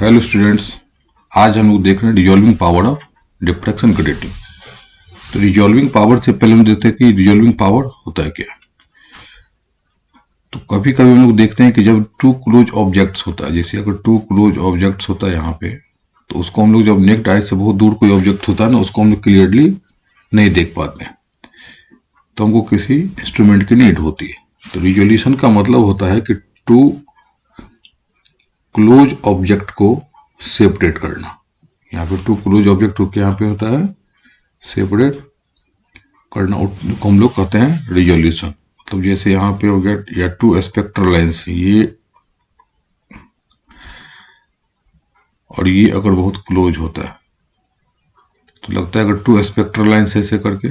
Hello students, आज हम लोग देख रहे हैं resolving power of diffraction grating. तो रिजॉल्विंग पावर से पहले हम देखते हैं कि रिजॉल्विंग पावर होता है क्या। तो कभी कभी हम लोग देखते हैं कि जब टू क्लोज ऑब्जेक्ट्स होता है, जैसे अगर टू क्लोज ऑब्जेक्ट्स होता है यहाँ पे, तो उसको हम लोग जब नेक्ड आई से बहुत दूर कोई ऑब्जेक्ट होता है ना, उसको हम लोग क्लियरली नहीं देख पाते हैं, तो हमको किसी इंस्ट्रूमेंट की नीड होती है। तो रिजोल्यूशन का मतलब होता है कि टू क्लोज ऑब्जेक्ट को सेपरेट करना। यहाँ पे टू क्लोज ऑब्जेक्ट को यहाँ पे होता है सेपरेट करना, को हम लोग कहते हैं रिजोल्यूशन। मतलब जैसे यहाँ पे हो गया या टू स्पेक्ट्रल लाइन्स, ये और ये अगर बहुत क्लोज होता है तो लगता है अगर टू स्पेक्ट्रल लाइन्स ऐसे करके,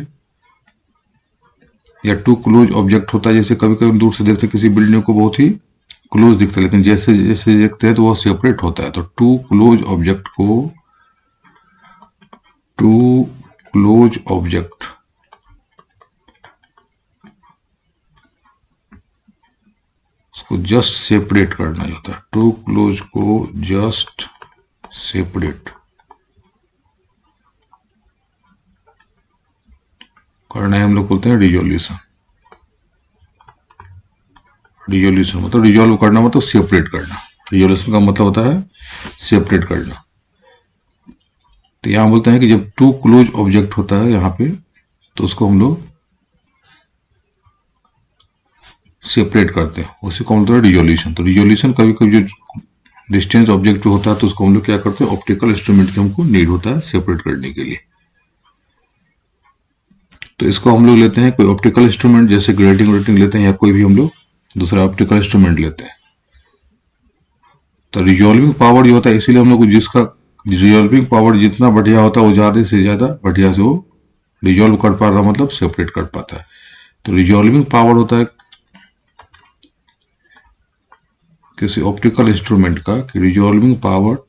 या टू क्लोज ऑब्जेक्ट होता है, जैसे कभी कभी दूर से देखते हैं किसी बिल्डिंग को बहुत ही क्लोज दिखता है, लेकिन जैसे जैसे देखते हैं तो वह सेपरेट होता है। तो टू क्लोज ऑब्जेक्ट को, टू क्लोज ऑब्जेक्ट उसको जस्ट सेपरेट करना होता है। टू क्लोज को जस्ट सेपरेट करना है, हम लोग बोलते हैं रिजोल्यूशन। रिजोल्यूशन मतलब रिजॉल्व करना, मतलब सेपरेट करना। रिजोल्यूशन का मतलब होता है सेपरेट करना। तो यहां बोलते हैं कि जब टू क्लोज ऑब्जेक्ट होता है यहाँ पे, तो उसको हम लोग सेपरेट करते हैं, उसी को हम बोलते हैं रिजोल्यूशन। तो रिजोल्यूशन कभी कभी जो डिस्टेंस ऑब्जेक्ट होता है, तो उसको हम लोग क्या करते हैं, ऑप्टिकल इंस्ट्रूमेंट की हमको नीड होता है सेपरेट करने के लिए। तो इसको हम लोग लेते हैं कोई ऑप्टिकल इंस्ट्रूमेंट, जैसे ग्रेटिंग रेटिंग लेते हैं, या कोई भी हम लोग दूसरा ऑप्टिकल इंस्ट्रूमेंट लेते हैं। तो रिजॉल्विंग पावर जो होता है, इसीलिए हम लोग जिसका रिजॉल्विंग पावर जितना बढ़िया होता है, वो ज्यादा से ज्यादा बढ़िया से वो रिजॉल्व कर पा रहा, मतलब सेपरेट कर पाता है। तो रिजॉल्विंग पावर होता है किसी ऑप्टिकल इंस्ट्रूमेंट का, कि रिजॉल्विंग पावर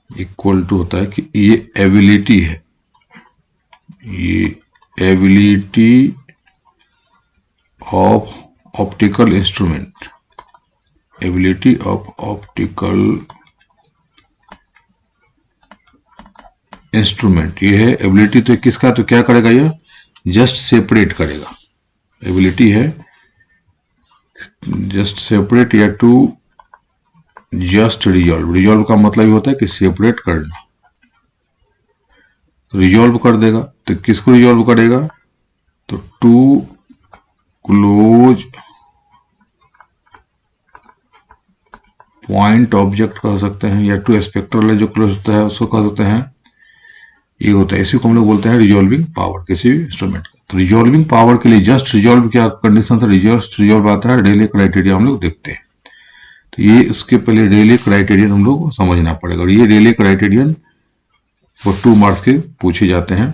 इक्वल टू होता है कि ये एबिलिटी है, ये ability of optical instrument, ability of optical instrument, ये है एबिलिटी। तो किसका, तो क्या करेगा, ये जस्ट सेपरेट करेगा। एबिलिटी है जस्ट सेपरेट या टू जस्ट रिजॉल्व। रिजॉल्व का मतलब ये होता है कि सेपरेट करना, रिजॉल्व कर देगा। तो किसको रिजॉल्व करेगा, तो टू क्लोज पॉइंट ऑब्जेक्ट कह सकते हैं, या टू स्पेक्ट्रल जो क्लोज होता है उसको कह सकते हैं। ये होता है, इसी को हम लोग बोलते हैं रिजॉल्विंग पावर किसी भी इंस्ट्रूमेंट का। तो रिजॉल्विंग पावर के लिए जस्ट रिजॉल्व क्या कंडीशन था, जस्ट रिजॉल्व आता है, रेले क्राइटेरिया हम लोग देखते हैं। तो ये उसके पहले रेले क्राइटेरियन हम लोग समझना पड़ेगा, और ये रेले क्राइटेरियन वो 2 मार्क्स के पूछे जाते हैं।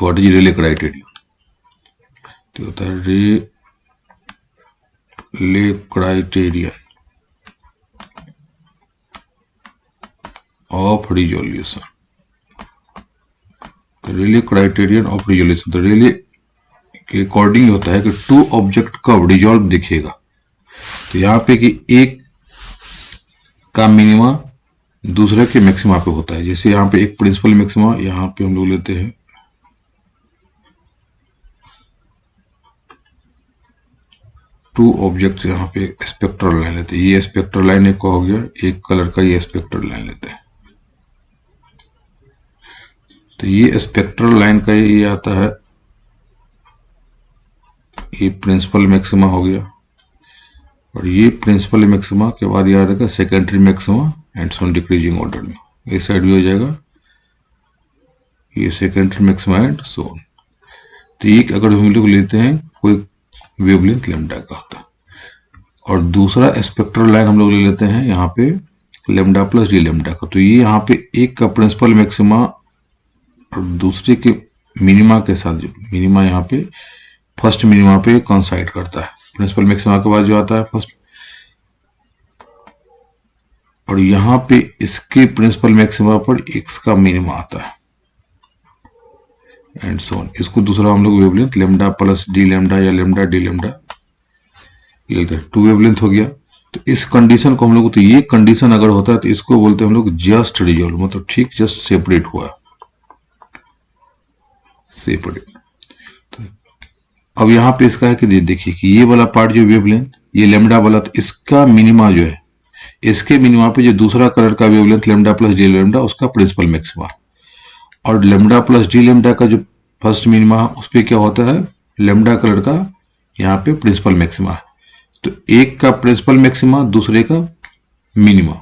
व्हाट इज रेले क्राइटेरियन, तो होता है Rayleigh criterion of resolution. Rayleigh criterion of resolution, तो रेले के अकॉर्डिंग होता है कि टू ऑब्जेक्ट कब रिजॉल्व दिखेगा। तो यहाँ पे कि एक का मिनिमा दूसरे के मैक्सिमा पे होता है। जैसे यहाँ पे एक प्रिंसिपल मैक्सिमा, यहाँ पे हम लोग लेते हैं टू ऑब्जेक्ट, यहाँ पे स्पेक्ट्रल लाइन लेते हैं। ये स्पेक्ट्रल लाइन एक हो गया, एक कलर का ये स्पेक्ट्रल लाइन लेते हैं। तो ये स्पेक्ट्रल लाइन का ये आता है, ये प्रिंसिपल मैक्सिमा हो गया, और ये प्रिंसिपल मैक्सिमा के बाद याद रखा secondary maxima and so decreasing order में, इस साइड भी हो जाएगा ये सेकेंडरी मैक्सिमा एंड सो। तो एक अगर हम लोग लेते हैं कोई वेवलेंथ लैम्डा का होता है, और दूसरा स्पेक्ट्रल लाइन हम लोग ले लेते हैं यहाँ पे लैम्डा प्लस डी लैम्डा का। तो ये यहाँ पे एक का प्रिंसिपल मैक्सिमा और दूसरे के मिनिमा के साथ, जो मिनिमा यहाँ पे फर्स्ट मिनिमा पे कंसाइड करता है। प्रिंसिपल मैक्सिमा के बाद जो आता है फर्स्ट, और यहाँ पे इसके प्रिंसिपल मैक्सिमा पर एक्स का मिनिमा आता है एंड सो ऑन। इसको दूसरा हम लोग wavelength lambda plus D lambda या लैम्डा डी लैम्डा लेते हैं। टू वेवलेंथ हो गया, तो इस कंडीशन को हम लोग, तो ये कंडीशन अगर होता है तो इसको बोलते हैं हम लोग जस्ट रिजॉल्व, मतलब ठीक जस्ट सेपरेट हुआ, सेपरेट। तो अब यहाँ पे इसका है कि देखिए कि ये वाला पार्ट जो वेवलेंथ, ये लेमडा वाला, तो इसका मिनिमा जो है, इसके मिनिमा पे जो दूसरा कलर का wavelength lambda plus D lambda, उसका प्रिंसिपल मैक्सिमा, और लेमडा प्लस डी लेमडा का जो फर्स्ट मिनिमा, उस पर क्या होता है, लेमडा कलर का यहाँ पे प्रिंसिपल मैक्सिमा है। तो एक का प्रिंसिपल मैक्सिमा, दूसरे का मिनिमा,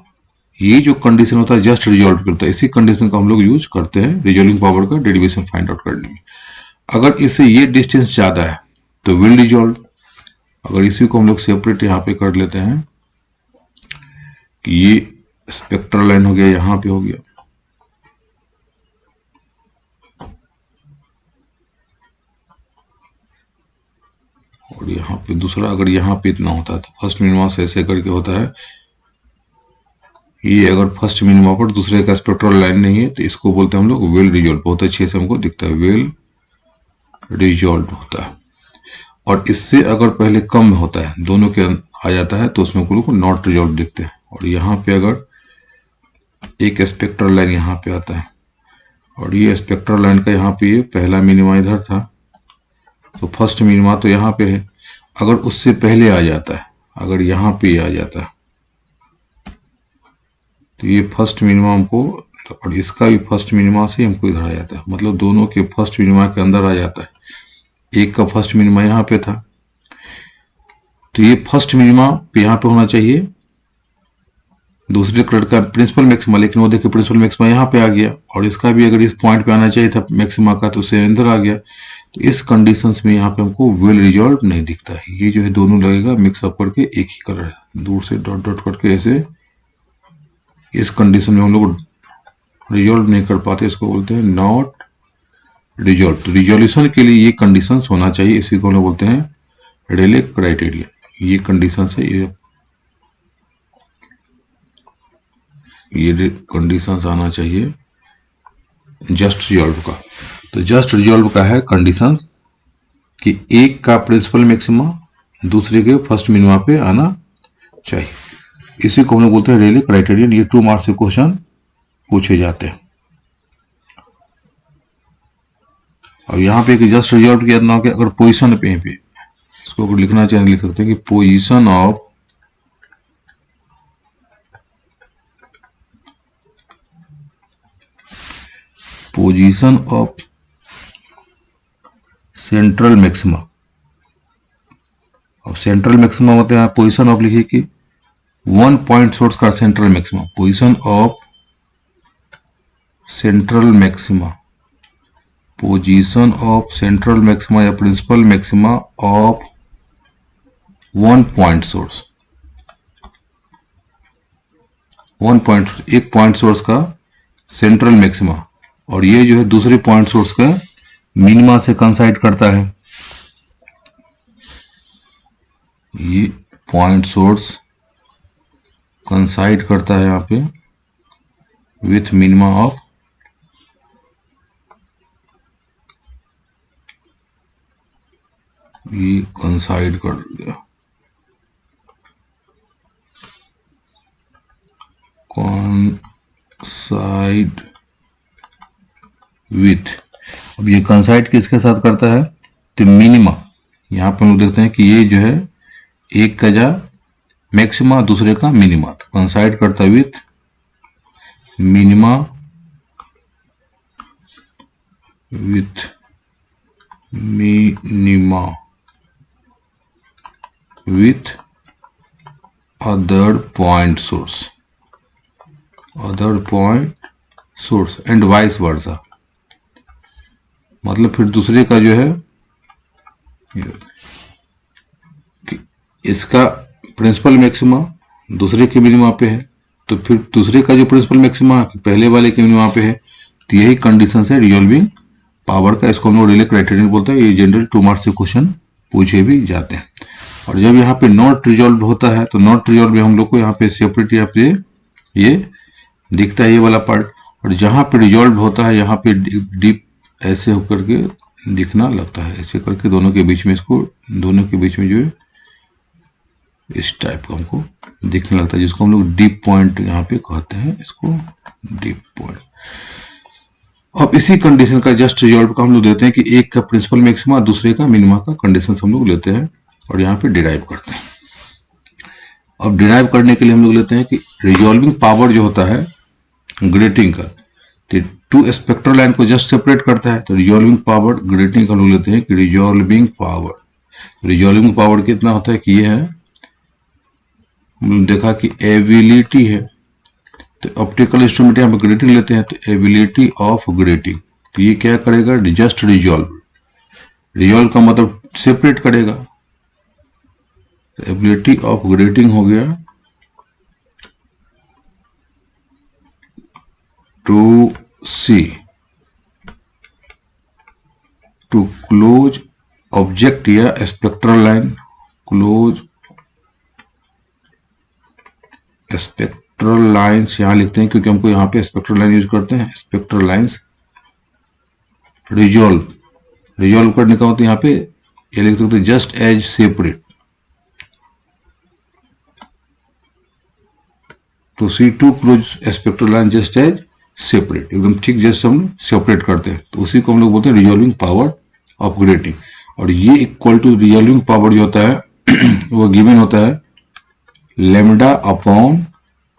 ये जो कंडीशन होता है जस्ट रिजॉल्व करता है, इसी कंडीशन का हम लोग यूज करते हैं रिजॉल्विंग पावर का डेरिवेशन फाइंड आउट करने में। अगर इससे ये डिस्टेंस ज्यादा है तो विल रिजॉल्व। अगर इसी को हम लोग सेपरेट यहाँ पे कर लेते हैं कि ये स्पेक्ट्रल लाइन हो गया, यहां पे हो गया, और यहाँ पे दूसरा, अगर यहाँ पे इतना होता है तो फर्स्ट मिनिमा से ऐसे करके होता है, ये अगर फर्स्ट मिनिमा पर दूसरे का स्पेक्ट्रल लाइन नहीं है तो इसको बोलते हैं हम लोग वेल रिजॉल्व। बहुत अच्छे से हमको दिखता है, वेल रिजॉल्व होता है। और इससे अगर पहले कम होता है, दोनों के आ जाता है, तो उसमें को नॉट रिजॉल्व दिखते हैं। और यहाँ पे अगर एक स्पेक्ट्रल लाइन यहाँ पे आता है, और ये स्पेक्ट्रल लाइन का यहाँ पे ये पहला मिनिमा इधर था, तो फर्स्ट मिनिमा तो यहाँ पे है। अगर उससे पहले आ जाता है, अगर यहाँ पे आ जाता है, तो ये फर्स्ट मिनिमा हमको, और इसका भी फर्स्ट मिनिमा से हमको इधर आ जाता है, मतलब दोनों के फर्स्ट मिनिमा के अंदर आ जाता है। एक का फर्स्ट मिनिमा यहाँ पे था, तो ये फर्स्ट मिनिमा पे यहाँ पे होना चाहिए दूसरे कलर का प्रिंसिपल मैक्सिमा, लेकिन वो देखिए प्रिंसिपल मैक्सिमा यहाँ पे आ गया, और इसका भी अगर इस पॉइंट पे आना चाहिए था मैक्सिमा का, तो उसे अंदर आ गया। तो इस कंडीशंस में यहाँ पे हमको वेल रिजॉल्व नहीं दिखता है। ये जो है दोनों लगेगा मिक्सअप करके एक ही कलर है, दूर से डॉट डॉट करके ऐसे, इस कंडीशन में हम लोग रिजॉल्व नहीं कर पाते, इसको बोलते हैं नॉट रिजॉल्व। तो रिजोल्यूशन के लिए ये कंडीशंस होना चाहिए, इसी को हम लोग बोलते हैं रेले क्राइटेरिया। ये कंडीशंस है, ये कंडीशंस आना चाहिए जस्ट रिजॉल्व का। तो जस्ट रिजॉल्व का है कंडीशंस कि एक का प्रिंसिपल मैक्सिमा दूसरे के फर्स्ट मिनिमा पे आना चाहिए, इसी को हम लोग बोलते हैं रेले क्राइटेरियन। ये 2 मार्क्स से क्वेश्चन पूछे जाते हैं। और यहाँ पे जस्ट रिजॉल्व किया ना कि अगर पोजीशन पे इसको अगर लिखना चाहें लिख सकते हैं कि पोजीशन ऑफ सेंट्रल मैक्सिमा। अब सेंट्रल मैक्सिमा होते हैं, पोजीशन ऑफ लिखिए कि 1 पॉइंट सोर्स का central maxima, position of central maxima, position of central maxima या principal maxima of 1 point source, 1 point source का सेंट्रल मैक्सिमा, और ये जो है दूसरे पॉइंट सोर्स का मिनिमा से कंसाइड करता है। ये पॉइंट सोर्स कंसाइड करता है यहाँ पे विथ मिनिमा ऑफ, ये कंसाइड कर दिया, कंसाइड विथ। अब ये कंसाइड किसके साथ करता है, तो मिनिमा। यहां पर हम लोग देखते हैं कि ये जो है एक का जा मैक्सिमा दूसरे का मिनिमा, तो कंसाइड करता है with minima, with minima with other point source, and vice versa. मतलब फिर दूसरे का जो है इसका प्रिंसिपल मैक्सिमा दूसरे के मिनिमा पे है, तो फिर दूसरे का जो प्रिंसिपल मैक्सिमा पहले वाले के मिनिमा पे है, तो यही कंडीशन है रिजॉल्विंग पावर का। इसको हम लोग रेले क्राइटेरियन बोलते हैं। ये जनरल 2 मार्क्स से क्वेश्चन पूछे भी जाते हैं। और जब यहाँ पे नॉट रिजॉल्व होता है, तो नॉट रिजॉल्व में हम लोग को यहाँ पे सेपरेट यहाँ पे ये दिखता है, ये वाला पार्ट। और जहां पे रिजॉल्व होता है यहाँ पे डीप ऐसे होकर के दिखना लगता है, ऐसे करके दोनों के बीच में, इसको दोनों के बीच में जो है इस टाइप का हमको दिखने लगता है, जिसको हम लोग डीप पॉइंट यहाँ पे कहते हैं, इसको डीप पॉइंट। अब इसी कंडीशन का जस्ट रिजल्ट का हम लोग देते हैं कि एक का प्रिंसिपल मैक्सिमा दूसरे का मिनिमा का कंडीशन हम लोग लेते हैं और यहाँ पे डिराइव करते हैं। अब डिराइव करने के लिए हम लोग लेते हैं कि रिजॉल्विंग पावर जो होता है ग्रेटिंग का, तो टू स्पेक्ट्रल लाइन को जस्ट सेपरेट करता है, तो रिजॉल्विंग पावर ग्रेटिंग का हम लोग लेते हैं कि रिजॉल्विंग पावर कितना होता है कि ये है, हम लोग देखा कि एबिलिटी है, तो ऑप्टिकल इंस्ट्रूमेंट यहाँ पे ग्रेटिंग लेते हैं, तो एबिलिटी ऑफ ग्रेटिंग, तो ये क्या करेगा, जस्ट रिजॉल्व का मतलब सेपरेट करेगा, तो एबिलिटी ऑफ ग्रेटिंग हो गया to see two close object या spectral line, close spectral lines यहां लिखते हैं क्योंकि हमको यहां पे स्पेक्ट्रल लाइन यूज करते हैं, स्पेक्ट्रल लाइंस रिजॉल्व करने का मतलब यहां पे ये लिख सकते हैं just as separate, to see two close spectral line just as separate, एकदम ठीक जैसे हम सेपरेट करते हैं, तो उसी को हम लोग बोलते हैं रिजॉल्विंग पावर ऑफ ग्रेटिंग। और ये इक्वल टू रिजॉल्विंग पावर जो होता है वो गिवन होता है लेमडा अपॉन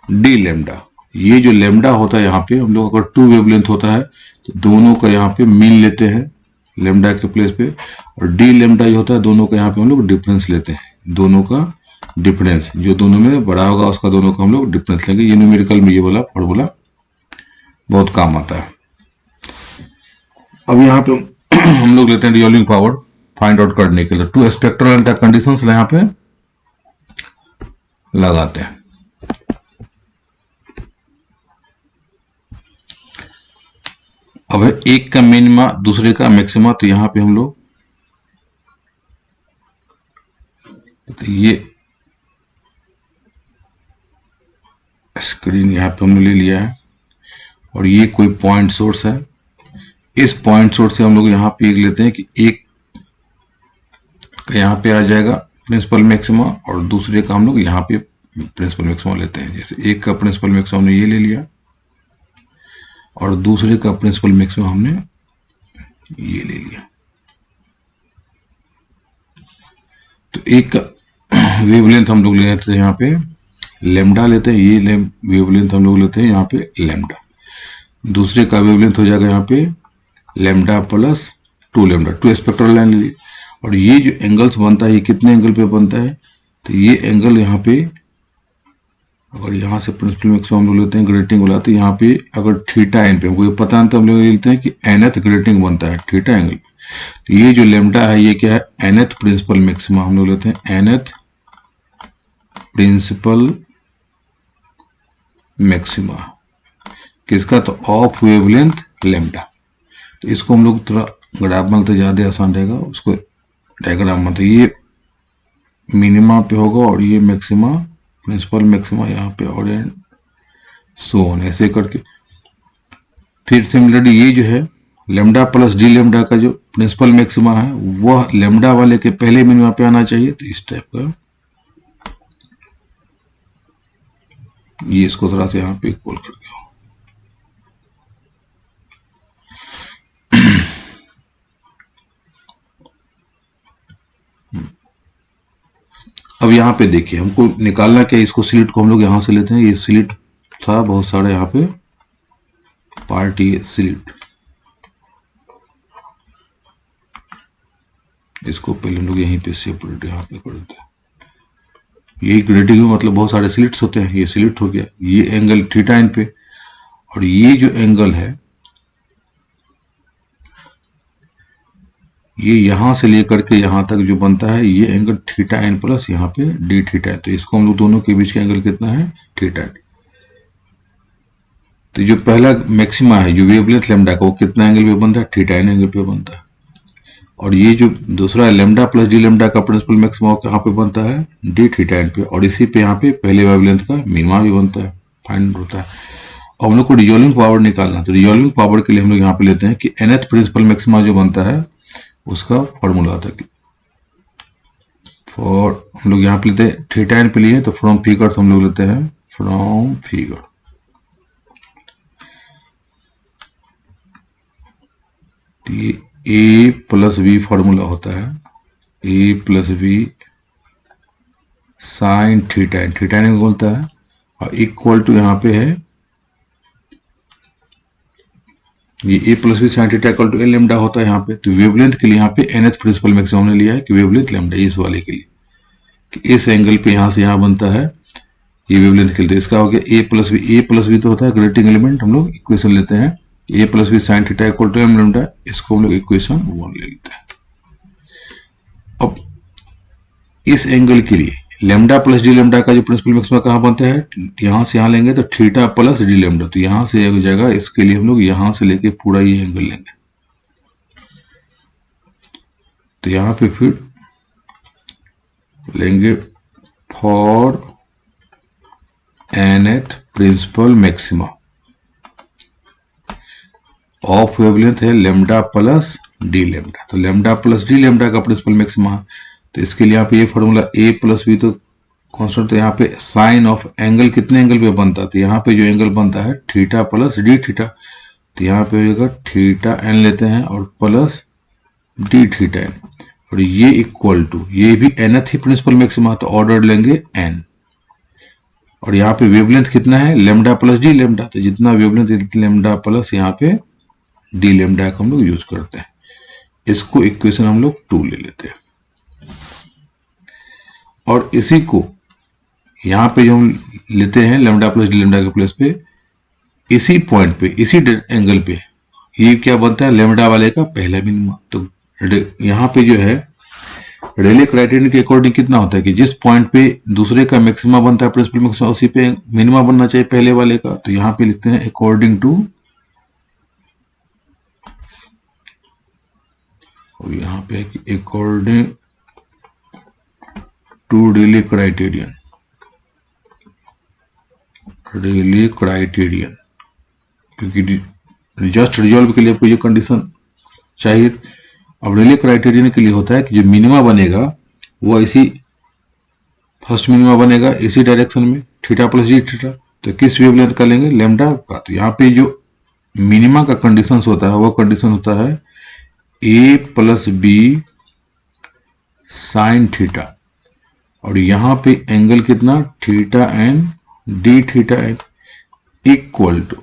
डी लेमडा। ये जो लेमडा होता है यहाँ पे हम लोग अगर टू वेवलेंथ होता है तो दोनों का यहाँ पे मीन लेते हैं लेमडा के प्लेस पे, और डी लेमडा जो होता है दोनों का यहाँ पे हम लोग डिफरेंस लेते हैं, दोनों का डिफरेंस जो दोनों में बड़ा होगा उसका दोनों का हम लोग डिफरेंस लेंगे। ये न्यूमेरिकल में ये वाला फॉर्मूला बहुत काम आता है। अब यहाँ पे हम लोग लेते हैं रिजॉल्विंग पावर फाइंड आउट करने के लिए, टू स्पेक्ट्रल एंड कंडीशंस यहाँ पे लगाते हैं। अब है एक का मिनिमा दूसरे का मैक्सिमा, तो यहां पे हम लोग तो ये स्क्रीन यहां पे हमने ले लिया है और ये कोई पॉइंट सोर्स है, इस पॉइंट सोर्स से हम लोग यहां पे एक लेते हैं कि एक का यहां पे आ जाएगा प्रिंसिपल मैक्सिमा और दूसरे का हम लोग यहाँ पे प्रिंसिपल मैक्सिमा लेते हैं। जैसे एक का प्रिंसिपल मैक्सिमा हमने ये ले लिया और दूसरे का प्रिंसिपल मैक्सिमा हमने ये ले लिया, तो एक का वेवलेंथ हम लोग लेते हैं यहाँ पे लेमडा लेते हैं, ये वेवलेंथ हम लोग लेते हैं यहाँ पे लेमडा, दूसरे का वेवलेंथ हो जाएगा यहाँ पे lambda plus two lambda, two spectral line ले ली। और ये जो एंगल्स बनता है ये कितने एंगल पे बनता है, तो ये एंगल यहाँ पे अगर यहाँ से प्रिंसिपल मैक्सिमा हम लोग लेते हैं ग्रेटिंग वाला, तो यहाँ पे अगर थीटा एन पे हमको ये पता नहीं तो हम लोग लेते हैं कि एनथ ग्रेटिंग बनता है थीटा एंगल, तो ये जो लेमडा है ये क्या है एनथ प्रिंसिपल मैक्सिमा हम लोग लेते हैं एनथ प्रिंसिपल मैक्सिमा किसका, तो ऑफ वेवलेंथ लेमडा। तो इसको हम लोग थोड़ा ग्राफ में तो ज्यादा आसान रहेगा, उसको डायग्राम में, तो ये मिनिमा पे होगा और ये मैक्सिमा प्रिंसिपल मैक्सिमा यहाँ पे और सो ऑन ऐसे करके। फिर सिमिलरली ये जो है लेमडा प्लस डी लेमडा का जो प्रिंसिपल मैक्सिमा है वह लेमडा वाले के पहले मिनिमा पे आना चाहिए, तो इस टाइप का ये इसको थोड़ा सा यहाँ पे इक्वल कर दिया। अब यहाँ पे देखिए हमको निकालना क्या, इसको स्लिट को हम लोग यहां से लेते हैं, ये स्लिट था बहुत सारा यहाँ पे पार्ट, ये स्लिट, इसको पहले हम लोग यहीं पे सेपरेट यहाँ पे कर देते हैं। यही ग्रेटिंग में मतलब बहुत सारे स्लिट्स होते हैं, ये स्लिट हो गया, ये एंगल थीटा इन पे, और ये जो एंगल है ये यहां से लेकर के यहां तक जो बनता है ये एंगल थीटा एन प्लस यहाँ पे डी थीटा है, तो इसको हम लोग दोनों के बीच का एंगल कितना है थीटा एन। तो जो पहला मैक्सिमा है जो वेवलेंथ लेमडा का वो कितना एंगल पे बनता है थीटा एन एंगल पे बनता है, और ये जो दूसरा लेमडा प्लस डी लेमडा का प्रिंसिपल मैक्सिमा कहाँ पे बनता है डी थीटा एन पे, और इसी पे यहाँ पे पहले वेवलेंथ का मिनिमा भी बनता है फाइंड होता है। और हम लोग को रिजॉल्विंग पावर निकालना, तो रिजॉल्विंग पावर के लिए हम लोग यहाँ पे लेते हैं कि nth प्रिंसिपल मैक्सिमा जो बनता है उसका फॉर्मूला आता है और हम लोग यहाँ पे लेते हैं थीटा एन पे लिए, तो फ्रॉम फिगर हम लोग लेते हैं फ्रॉम फिगर। ये ए प्लस बी फॉर्मूला होता है, A plus B sine theta N, theta N बोलता है, और इक्वल टू यहाँ पे है ये A plus B sine theta equal to N lambda होता है यहाँ पे। तो वेवलेंथ के लिए यहाँ पे nth प्रिंसिपल मैक्सिमम हमने लिया है कि वेवलेंथ लेमडा इस वाले के लिए, कि इस एंगल पे यहाँ से यहाँ बनता है ये वेवलेंथ के लिए। तो इसका हो गया ए प्लस बी तो होता है ग्रेटिंग एलिमेंट, हम लोग इक्वेशन लेते हैं A plus B sine theta equal to M lambda, इसको हम लोग इक्वेशन 1 ले लेते हैं। अब इस एंगल के लिए लेमडा प्लस डी लेमडा का जो प्रिंसिपल मैक्सिमा कहाँ बनता है, यहां से यहां लेंगे तो थीटा प्लस डी लेमडा, तो यहां से एक जगह इसके लिए हम लोग यहां से लेके पूरा ये एंगल लेंगे। तो यहां पे फिर लेंगे for nth principal maxima of wavelength है लेमडा प्लस डी लेमडा, तो लेमडा प्लस डी लेमडा का प्रिंसिपल मैक्सिमा। तो इसके लिए यहाँ पे ये फॉर्मूला ए प्लस बी तो कॉन्स्टेंट, तो यहाँ पे साइन ऑफ एंगल कितने एंगल पे बनता है, तो यहाँ पे जो एंगल बनता है थीटा प्लस डी थीटा, तो यहाँ पे होगा थीटा एन लेते हैं और प्लस डी थीटा एन, और ये इक्वल टू ये भी nth ही प्रिंसिपल मैक्सिमा, तो ऑर्डर लेंगे एन, और यहाँ पे वेवलेंथ कितना है लेमडा प्लस डी लेमडा, तो जितना वेवलेंथ लेमडा प्लस यहाँ पे डी लेमडा का हम लोग यूज करते हैं। इसको इक्वेशन हम लोग 2 ले लेते हैं, और इसी को यहाँ पे जो हम लेते हैं लेमडा प्लस डी लेमडा के प्लेस पे, इसी पॉइंट पे इसी एंगल पे ये क्या बनता है लेमडा वाले का पहला मिनिमा। तो यहाँ पे जो है रेले क्राइटेरियन के अकॉर्डिंग कितना होता है कि जिस पॉइंट पे दूसरे का मैक्सिमा बनता है प्रिंसिपल मैक्सिमा, उसी पे मिनिमा बनना चाहिए पहले वाले का। तो यहाँ पे लिखते हैं अकॉर्डिंग टू, और यहाँ पे according to Rayleigh criterion, Rayleigh criterion, क्योंकि जस्ट रिजॉल्व के लिए आपको ये कंडीशन चाहिए। अब रेले क्राइटेरियन के लिए होता है कि जो मिनिमा बनेगा वो इसी फर्स्ट मिनिमा बनेगा इसी डायरेक्शन में थीटा प्लस जी थीटा, तो किस वेवलेंथ का लेंगे लेमडा का। तो यहाँ पे जो मिनिमा का कंडीशन होता है वो कंडीशन होता है A plus B sine theta, और यहाँ पे एंगल कितना theta N D theta N equal to,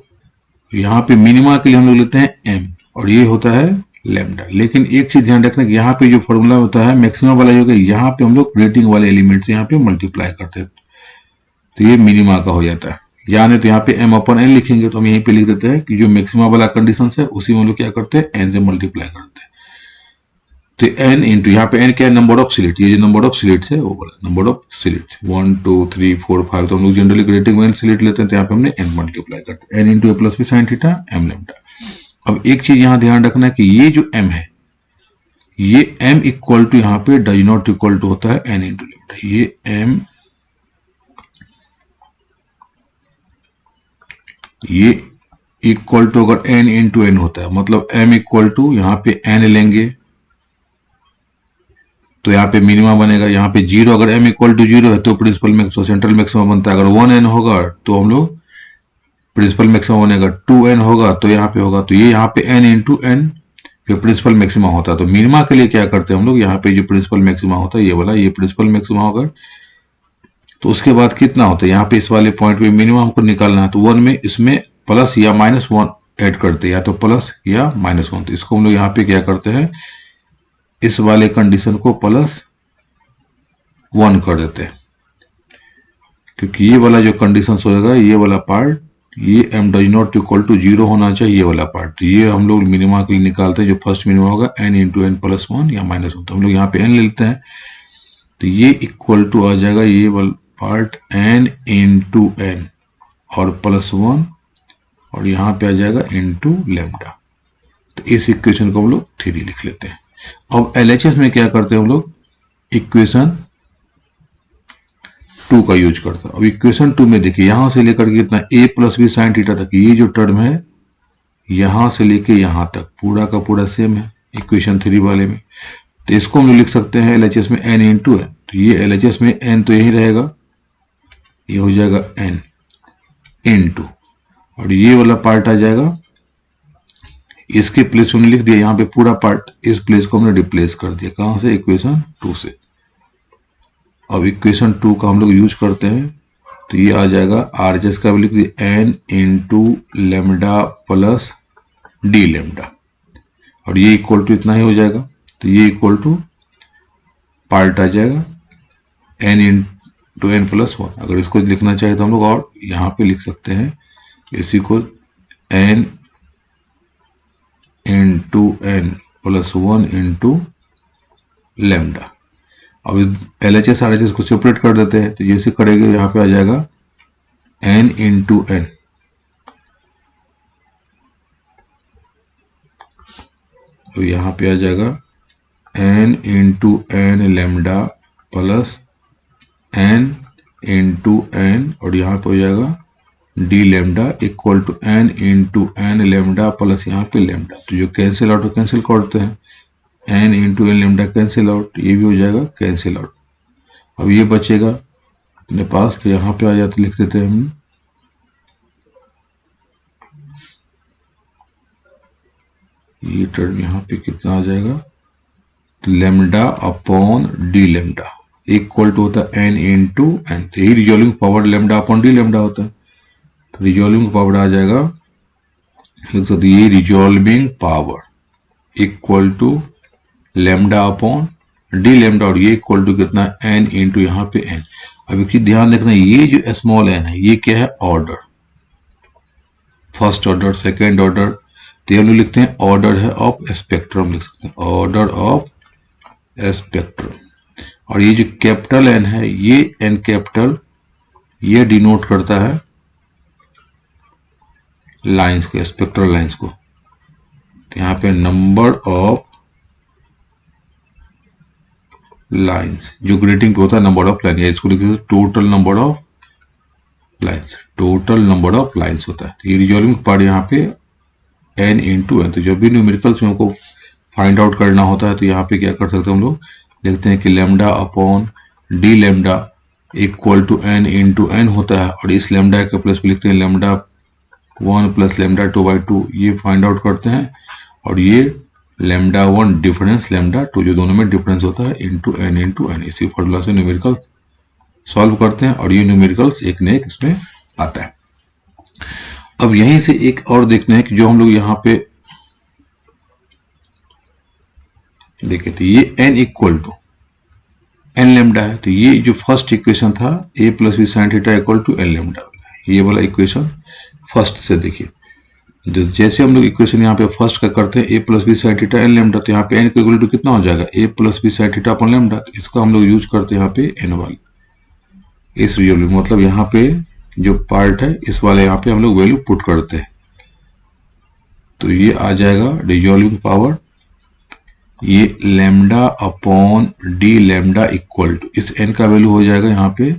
यहाँ पे मिनिमा के लिए हम लोग लेते हैं एम, और ये होता है लेमडा। लेकिन एक चीज ध्यान रखना कि यहाँ पे जो फॉर्मूला होता है मैक्सिमा वाला होगा, यहाँ पे हम लोग रेटिंग वाले एलिमेंट से यहाँ पे मल्टीप्लाई करते हैं, तो ये मिनिमा का हो जाता है। या नहीं तो यहाँ पे एम अपन एन लिखेंगे, तो हम यहीं पे लिख देते हैं कि जो मैक्सिमा वाला कंडीशन है उसी में हम लोग क्या करते हैं एन से मल्टीप्लाई करते हैं। तो एन इंटू यहाँ पे एन क्या है नंबर ऑफ स्लिट, ये जो नंबर ऑफ स्लिट्स है वो बोला नंबर ऑफ स्लिट 1 2 3 4 5, तो हम लोग जनरली रेटिंग में स्लिट लेते हैं, तो यहाँ पे हमने एन मल्टीप्लाई करते हैं N into A plus B sine theta M lambda. अब एक चीज यहां ध्यान रखना कि ये जो m है ये m इक्वल टू यहाँ पे डज नॉट इक्वल टू होता है n इंटू लेमडा, ये m ये इक्वल टू अगर n इंटू n होता है, मतलब m इक्वल टू यहाँ पे n लेंगे तो यहाँ पे मिनिमा बनेगा, यहाँ पे 0 अगर m इक्वल टू 0 है तो प्रिंसिपल मैक्सिमा सेंट्रल मैक्सिमा बनता है, अगर 1n होगा तो हम लोग प्रिंसिपल मैक्सिमा बनेगा, 2n होगा तो यहाँ पे होगा, तो ये यहाँ पे n इंटू n फिर प्रिंसिपल मैक्सिमा होता है। तो मिनिमा के लिए क्या करते हैं हम लोग, यहाँ पे जो प्रिंसिपल मैक्सिमा होता है ये वाला, ये प्रिंसिपल मैक्सिमा होगा, तो उसके बाद कितना होता है यहाँ पे इस वाले पॉइंट पे मिनिमम हमको निकालना है, तो 1 में इसमें प्लस या -1 ऐड करते हैं, या तो प्लस या -1, तो इसको हम लोग यहाँ पे क्या करते हैं इस वाले कंडीशन को +1 कर देते हैं, क्योंकि ये वाला जो कंडीशन होगा ये वाला पार्ट ये m does not equal to 0 होना चाहिए ये वाला पार्ट, तो ये हम लोग मिनिमा के लिए निकालते हैं, जो फर्स्ट मिनिमा होगा n इंटू n प्लस 1 या -1, तो हम लोग यहाँ पे n ले लेते हैं, तो ये इक्वल टू आ जाएगा ये वाला पार्ट n इंटू n और +1, और यहाँ पे आ जाएगा इंटू लेमडा। तो इस इक्वेशन को हम लोग 3 लिख लेते हैं। अब LHS में क्या करते हैं हम लोग इक्वेशन 2 का यूज करता है। अब इक्वेशन 2 में देखिए यहां से लेकर के कितना a plus B sine theta तक, ये जो टर्म है यहां से लेके यहां तक पूरा का पूरा सेम है इक्वेशन 3 वाले में, तो इसको हम लिख सकते हैं LHS में n इंटू एन। तो ये LHS में n तो यही रहेगा, ये हो जाएगा n इंटू, और ये वाला पार्ट आ जाएगा, इसके प्लेस हमने लिख दिया, यहाँ पे पूरा पार्ट इस प्लेस को हमने रिप्लेस कर दिया। कहां से? इक्वेशन 2 से। अब इक्वेशन 2 का हम लोग यूज करते हैं, तो ये आ जाएगा RHS का भी लिख दिया n into lambda plus D lambda, और ये इक्वल टू इतना ही हो जाएगा। तो ये इक्वल टू पार्ट आ जाएगा n इंटू एन प्लस 1। अगर इसको लिखना चाहे तो हम लोग और यहाँ पे लिख सकते हैं, इसी को n into N plus 1 into lambda. अब LHS RHS को सेपरेट कर देते हैं, तो जैसे करेंगे यहाँ पे आ जाएगा n इंटू एन, तो यहाँ पे आ जाएगा n into N lambda plus n into N, और यहाँ पे हो जाएगा D lambda equal to n into N lambda plus यहाँ पे लेमडा। तो जो कैंसिल आउट कैंसिल करते हैं, n into N lambda cancel out, ये भी हो जाएगा कैंसिल आउट। अब ये बचेगा अपने पास, तो यहाँ पे आ जाते, लिख देते हैं हम ये टर्म यहाँ पे कितना आ जाएगा, तो lambda upon D lambda equal to होता है n इंटू एन। तो यही resolving power lambda upon D lambda होता है। तो रिजॉल्विंग पावर आ जाएगा, लिख सकते ये resolving power equal to lambda upon D lambda, और ये इक्वल टू कितना, n इंटू यहाँ पे n। अब इसकी ध्यान रखना, ये जो स्मॉल n है ये क्या है, order, first order second order, तो हम लोग लिखते हैं ऑर्डर है ऑफ स्पेक्ट्रम, लिख सकते हैं ऑर्डर ऑफ स्पेक्ट्रम। और ये जो कैपिटल n है, ये n कैपिटल, ये डिनोट करता है लाइंस को, स्पेक्ट्रल लाइंस को। तो यहाँ पे नंबर ऑफ लाइंस, जो ग्रेटिंग पे होता है नंबर ऑफ लाइन, इसको लिखिए total number of lines, total number of lines होता है। तो ये रिजॉल्विंग पार्ट यहाँ पे n इंटू एन। तो जब भी न्यूमेरिकल्स में हमको फाइंड आउट करना होता है, तो यहाँ पे क्या कर सकते हैं हम लोग, लिखते हैं कि lambda upon D lambda equal to n into N होता है, और इस लेमडा के प्लस पे लिखते हैं लेमडा 1 प्लस लेमडा 2/2, ये फाइंड आउट करते हैं, और ये लेमडा 1 डिफरेंस लेमडा 2, जो दोनों में डिफरेंस होता है, इंटू एन। इसी फॉर्मूला से न्यूमेरिकल्स सॉल्व करते हैं, और ये न्यूमेरिकल्स एक न एक इसमें आता है। अब यहीं से एक और देखते हैं कि जो हम लोग यहाँ पे देखे थे, ये n equal to N lambda है। तो ये जो फर्स्ट इक्वेशन था a plus B sine theta equal to N lambda, ये वाला इक्वेशन फर्स्ट से देखिए। जैसे हम लोग इक्वेशन यहाँ पे फर्स्ट का करते हैं a plus B sine theta N lambda, तो यहाँ पे n इक्वल टू कितना हो जाएगा, a plus B sine theta upon lambda. तो इसका हम लोग यूज करते हैं यहाँ पे n वाली, इस रिजॉल्विंग, मतलब यहाँ पे जो पार्ट है इस वाले यहाँ पे हम लोग वैल्यू पुट करते हैं। तो ये आ जाएगा रिजॉल्विंग पावर, ये lambda upon D lambda equal to, इस n का वैल्यू हो जाएगा यहाँ पे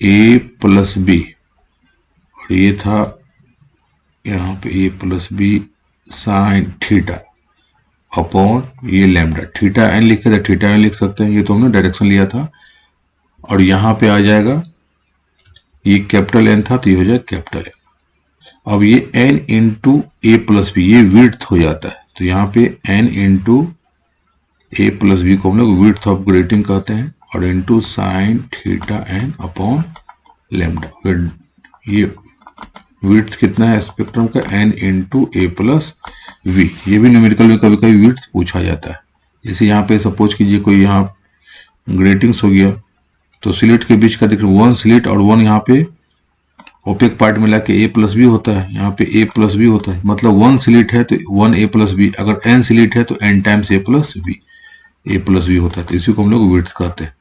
a प्लस बी, और ये था यहाँ पे a plus B sine theta upon ये लेमडा, थीटा n लिखे थे, थीटा n लिख सकते हैं, ये तो हमने डायरेक्शन लिया था। और यहाँ पे आ जाएगा, ये कैपिटल n था, तो ये हो जाएगा कैपिटल n। अब ये n into A plus B, ये विड्थ हो जाता है, तो यहाँ पे n into A plus B को हम लोग विड्थ ऑफ ग्रेटिंग कहते हैं, और into sine theta n upon lambda. ये विड्थ कितना है स्पेक्ट्रम का, n into A plus V. ये भी न्यूमेरिकल में कभी कभी विड्थ पूछा जाता है। जैसे यहाँ पे सपोज कीजिए कोई यहाँ ग्रेटिंग्स हो गया, तो स्लिट के बीच का देखिए 1 स्लिट और 1 यहाँ पे ओपेक पार्ट मिला के a प्लस बी होता है, यहाँ पे a प्लस बी होता है, मतलब 1 स्लिट है तो 1 a प्लस बी, अगर n स्लिट है तो n times a plus B होता है। तो इसी को हम लोग विड्थ कहते हैं।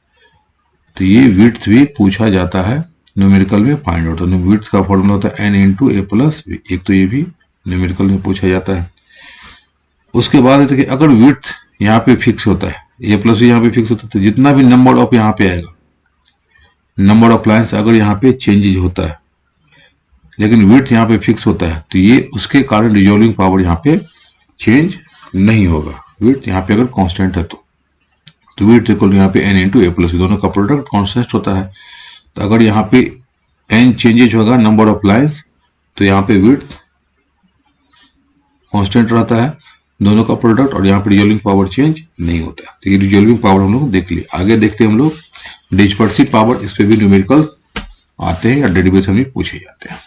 तो ये विड्थ भी पूछा जाता है न्यूमेरिकल में फाइंड आउट। तो विड्थ का फॉर्मूला होता है n into A plus B, एक तो ये भी न्यूमेरिकल में पूछा जाता है। उसके बाद है कि अगर विड्थ यहाँ पे फिक्स होता है, a प्लस बी यहाँ पे फिक्स होता है, तो जितना भी नंबर ऑफ यहाँ पे आएगा, नंबर ऑफ लाइन्स अगर यहाँ पे चेंजेज होता है, लेकिन विड्थ यहाँ पे फिक्स होता है, तो ये उसके कारण रिजॉल्विंग पावर यहाँ पे चेंज नहीं होगा। विड्थ यहाँ पे अगर कांस्टेंट है तो विड्थ इक्वल यहाँ पे n इंटू ए प्लस, दोनों का प्रोडक्ट कांस्टेंट होता है। तो अगर यहाँ पे n चेंजेज होगा नंबर ऑफ लाइंस, तो यहाँ पे विड्थ कांस्टेंट रहता है दोनों का प्रोडक्ट, और यहाँ पे रिजॉल्विंग पावर चेंज नहीं होता है। तो ये रिजॉल्विंग पावर हम लोग देख लिया। आगे देखते हैं हम लोग डिस्पर्सिव पावर, इस पे भी न्यूमेरिकल्स आते हैं या डेरिवेशन में पूछे जाते हैं।